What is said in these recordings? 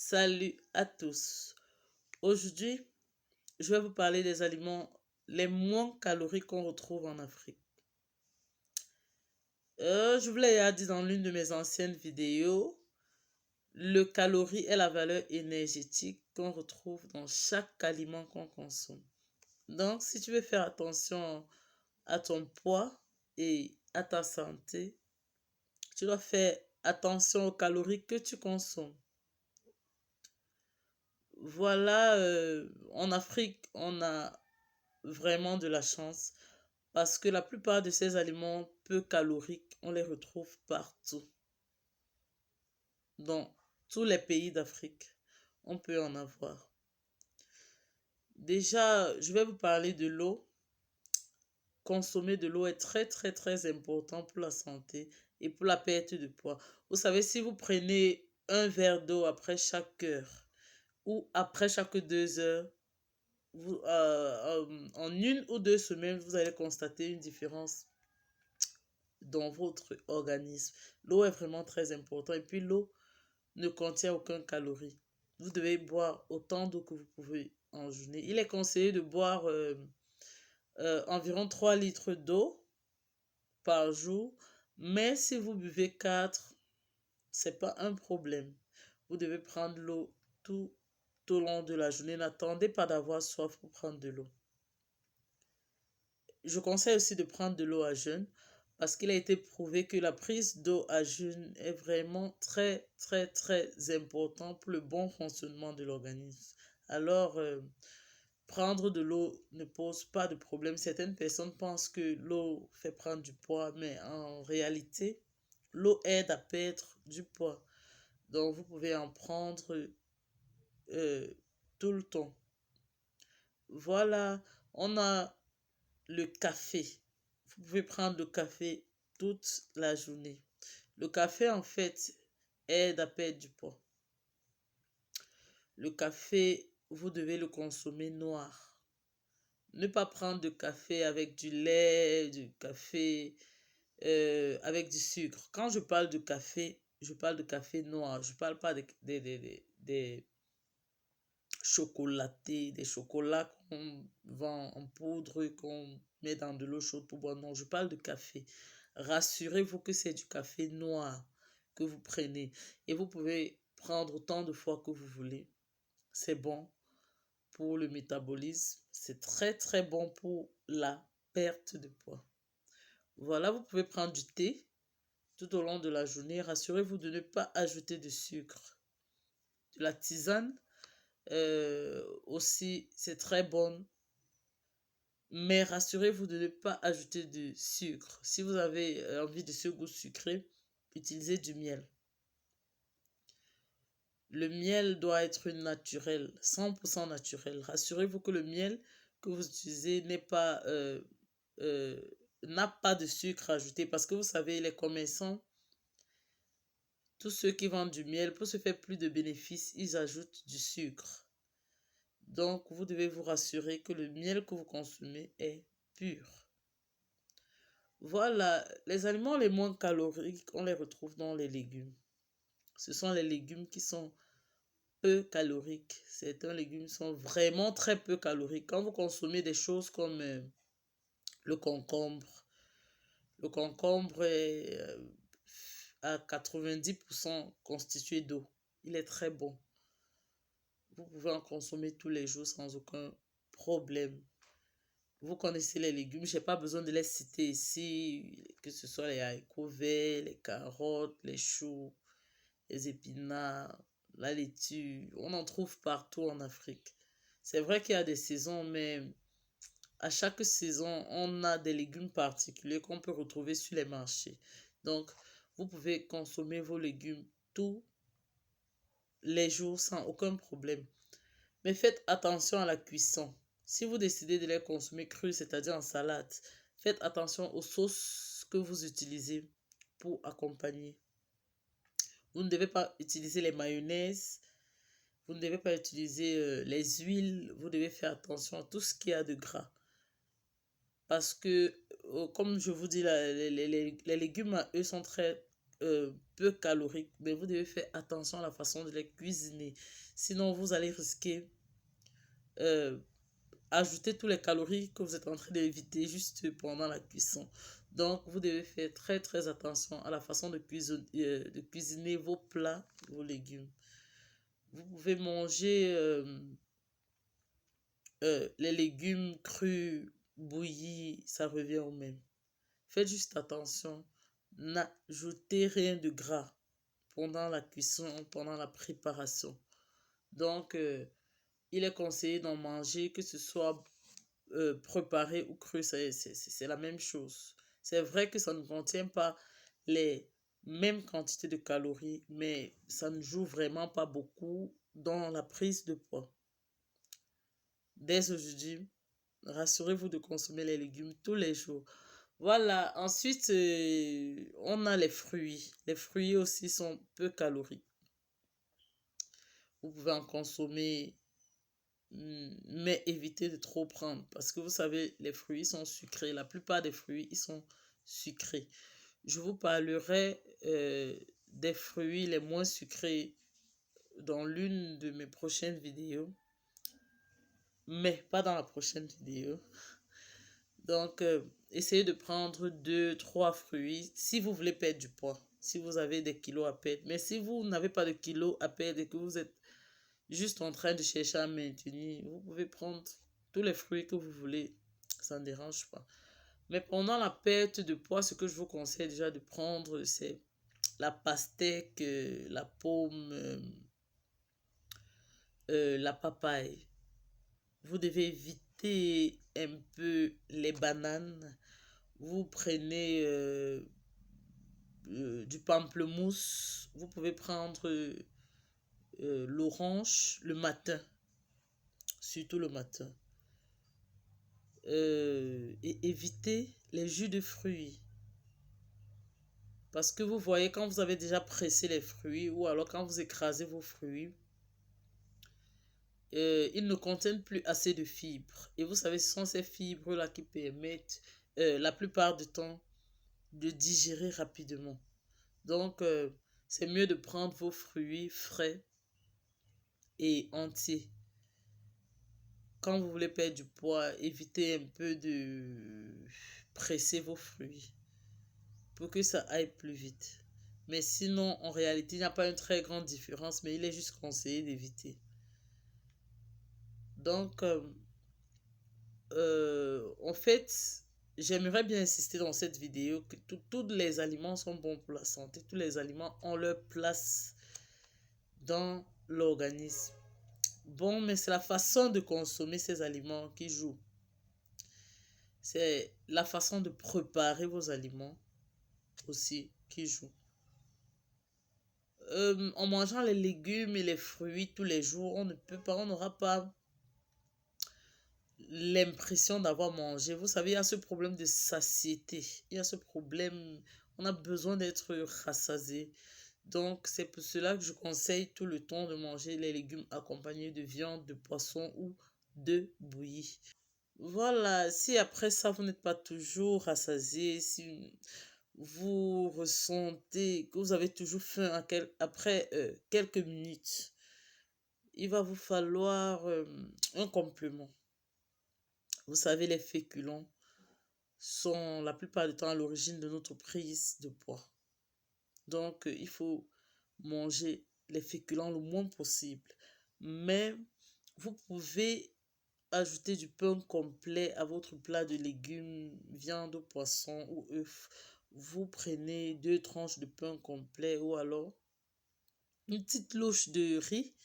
Salut à tous. Aujourd'hui, je vais vous parler des aliments les moins caloriques qu'on retrouve en Afrique. Je vous l'ai dit dans l'une de mes anciennes vidéos, le calorie est la valeur énergétique qu'on retrouve dans chaque aliment qu'on consomme. Donc, si tu veux faire attention à ton poids et à ta santé, tu dois faire attention aux calories que tu consommes. Voilà, en Afrique, on a vraiment de la chance parce que la plupart de ces aliments peu caloriques, on les retrouve partout. Dans tous les pays d'Afrique, on peut en avoir. Déjà, je vais vous parler de l'eau. Consommer de l'eau est très important pour la santé et pour la perte de poids. Vous savez, si vous prenez un verre d'eau après chaque heure ou après chaque 2 heures, en 1 ou 2 semaines, vous allez constater une différence dans votre organisme. L'eau est vraiment très importante et puis l'eau ne contient aucun calorie. Vous devez boire autant d'eau que vous pouvez en journée. Il est conseillé de boire environ 3 litres d'eau par jour, mais si vous buvez 4, c'est pas un problème. Vous devez prendre l'eau tout au long de la journée. N'attendez pas d'avoir soif pour prendre de l'eau. Je conseille aussi de prendre de l'eau à jeun parce qu'il a été prouvé que la prise d'eau à jeun est vraiment très important pour le bon fonctionnement de l'organisme. Alors, prendre de l'eau ne pose pas de problème. Certaines personnes pensent que l'eau fait prendre du poids, mais en réalité, l'eau aide à perdre du poids. Donc, vous pouvez en prendre tout le temps. Voilà, on a le café. Vous pouvez prendre le café toute la journée. Le café, en fait, aide à perdre du poids. Le café, vous devez le consommer noir. Ne pas prendre de café avec du lait, du café avec du sucre. Quand je parle de café, je parle de café noir. Je ne parle pas des chocolatés, des chocolats qu'on vend en poudre, qu'on met dans de l'eau chaude pour boire. Non, je parle de café. Rassurez-vous que c'est du café noir que vous prenez. Et vous pouvez prendre autant de fois que vous voulez. C'est bon pour le métabolisme. C'est très bon pour la perte de poids. Voilà, vous pouvez prendre du thé tout au long de la journée. Rassurez-vous de ne pas ajouter de sucre. De la tisane aussi, c'est très bon. Mais rassurez-vous de ne pas ajouter de sucre. Si vous avez envie de ce goût sucré, utilisez du miel. Le miel doit être naturel, 100% naturel. Rassurez-vous que le miel que vous utilisez n'a pas de sucre ajouté. Parce que vous savez, les commerçants, tous ceux qui vendent du miel, pour se faire plus de bénéfices, ils ajoutent du sucre. Donc, vous devez vous rassurer que le miel que vous consommez est pur. Voilà, les aliments les moins caloriques, on les retrouve dans les légumes. Ce sont les légumes qui sont peu caloriques. Certains légumes sont vraiment très peu caloriques. Quand vous consommez des choses comme le concombre est à 90% constitué d'eau. Il est très bon. Vous pouvez en consommer tous les jours sans aucun problème. Vous connaissez les légumes, je n'ai pas besoin de les citer ici, que ce soit les haricots verts, les carottes, les choux, les épinards, la laitue. On en trouve partout en Afrique. C'est vrai qu'il y a des saisons, mais à chaque saison, on a des légumes particuliers qu'on peut retrouver sur les marchés. Donc, vous pouvez consommer vos légumes tous les jours sans aucun problème. Mais faites attention à la cuisson. Si vous décidez de les consommer crus, c'est-à-dire en salade, faites attention aux sauces que vous utilisez pour accompagner. Vous ne devez pas utiliser les mayonnaises, vous ne devez pas utiliser les huiles, vous devez faire attention à tout ce qui a de gras. Parce que, comme je vous dis, les légumes, eux, sont très peu caloriques, mais vous devez faire attention à la façon de les cuisiner. Sinon, vous allez risquer euh, ajouter tous les calories que vous êtes en train d'éviter juste pendant la cuisson. Donc, vous devez faire très très attention à la façon de cuisiner vos plats, vos légumes. Vous pouvez manger les légumes crus, bouillis, ça revient au même. Faites juste attention, n'ajoutez rien de gras pendant la cuisson, pendant la préparation. Donc, il est conseillé d'en manger, que ce soit préparé ou cru, c'est la même chose. C'est vrai que ça ne contient pas les mêmes quantités de calories, mais ça ne joue vraiment pas beaucoup dans la prise de poids. Dès aujourd'hui, rassurez-vous de consommer les légumes tous les jours. Voilà, ensuite, on a les fruits. Les fruits aussi sont peu caloriques. Vous pouvez en consommer, mais évitez de trop prendre parce que vous savez, les fruits sont sucrés. La plupart des fruits, ils sont sucrés. Je vous parlerai des fruits les moins sucrés dans l'une de mes prochaines vidéos, mais pas dans la prochaine vidéo. Donc, essayez de prendre 2, 3 fruits si vous voulez perdre du poids, si vous avez des kilos à perdre. Mais si vous n'avez pas de kilos à perdre et que vous êtes juste en train de chercher à maintenir, vous pouvez prendre tous les fruits que vous voulez, ça ne dérange pas. Mais pendant la perte de poids, ce que je vous conseille déjà de prendre, c'est la pastèque, la pomme, la papaye. Vous devez éviter un peu les bananes. Vous prenez du pamplemousse. Vous pouvez prendre l'orange le matin, surtout le matin. Et évitez les jus de fruits. Parce que vous voyez, quand vous avez déjà pressé les fruits, ou alors quand vous écrasez vos fruits, ils ne contiennent plus assez de fibres. Et vous savez, ce sont ces fibres-là qui permettent, la plupart du temps, de digérer rapidement. Donc, c'est mieux de prendre vos fruits frais et entiers. Quand vous voulez perdre du poids, évitez un peu de presser vos fruits pour que ça aille plus vite. Mais sinon, en réalité, il n'y a pas une très grande différence, mais il est juste conseillé d'éviter. Donc, en fait, j'aimerais bien insister dans cette vidéo que tous les aliments sont bons pour la santé. Tous les aliments ont leur place dans l'organisme. Bon, mais c'est la façon de consommer ces aliments qui joue. C'est la façon de préparer vos aliments aussi qui joue. En mangeant les légumes et les fruits tous les jours, on n'aura pas l'impression d'avoir mangé. Vous savez, il y a ce problème de satiété. Il y a ce problème, on a besoin d'être rassasié. Donc, c'est pour cela que je conseille tout le temps de manger les légumes accompagnés de viande, de poisson ou de bouillie. Voilà, si après ça, vous n'êtes pas toujours rassasié, si vous ressentez que vous avez toujours faim après quelques minutes, il va vous falloir un complément. Vous savez, les féculents sont la plupart du temps à l'origine de notre prise de poids. Donc, il faut manger les féculents le moins possible. Mais vous pouvez ajouter du pain complet à votre plat de légumes, viande, poisson ou œufs. Vous prenez 2 tranches de pain complet ou alors une petite louche de riz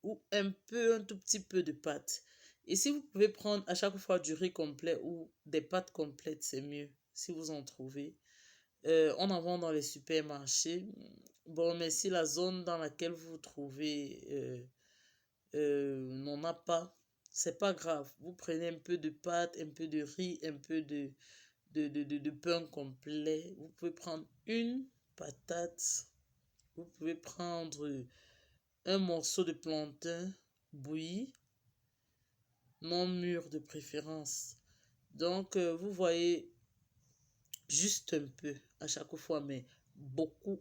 ou un tout petit peu de pâte. Et si vous pouvez prendre à chaque fois du riz complet ou des pâtes complètes, c'est mieux si vous en trouvez. On en vend dans les supermarchés. Bon, mais si la zone dans laquelle vous vous trouvez n'en a pas, c'est pas grave. Vous prenez un peu de pâte, un peu de riz, un peu de pain complet. Vous pouvez prendre une patate. Vous pouvez prendre un morceau de plantain bouilli, non mûr de préférence. Donc, vous voyez juste un peu à chaque fois, mais beaucoup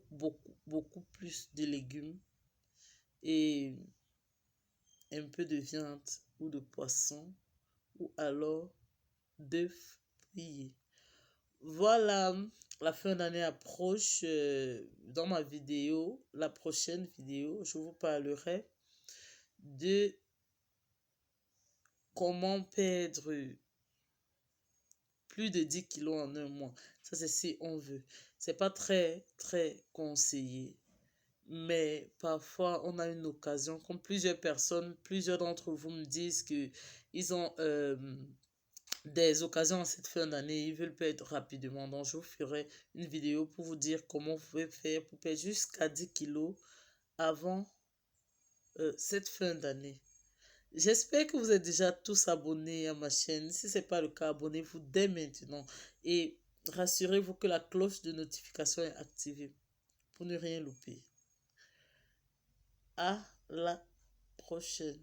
plus de légumes et un peu de viande ou de poisson ou alors d'œufs grillés. Voilà, la fin d'année approche. Dans ma vidéo, la prochaine vidéo, je vous parlerai de comment perdre plus de 10 kilos en un mois. Ça, c'est si on veut. C'est pas très conseillé. Mais parfois, on a une occasion. Comme plusieurs d'entre vous me disent que ils ont des occasions en cette fin d'année, ils veulent perdre rapidement. Donc, je vous ferai une vidéo pour vous dire comment vous pouvez faire pour perdre jusqu'à 10 kilos avant cette fin d'année. J'espère que vous êtes déjà tous abonnés à ma chaîne. Si ce n'est pas le cas, abonnez-vous dès maintenant. Et rassurez-vous que la cloche de notification est activée pour ne rien louper. À la prochaine.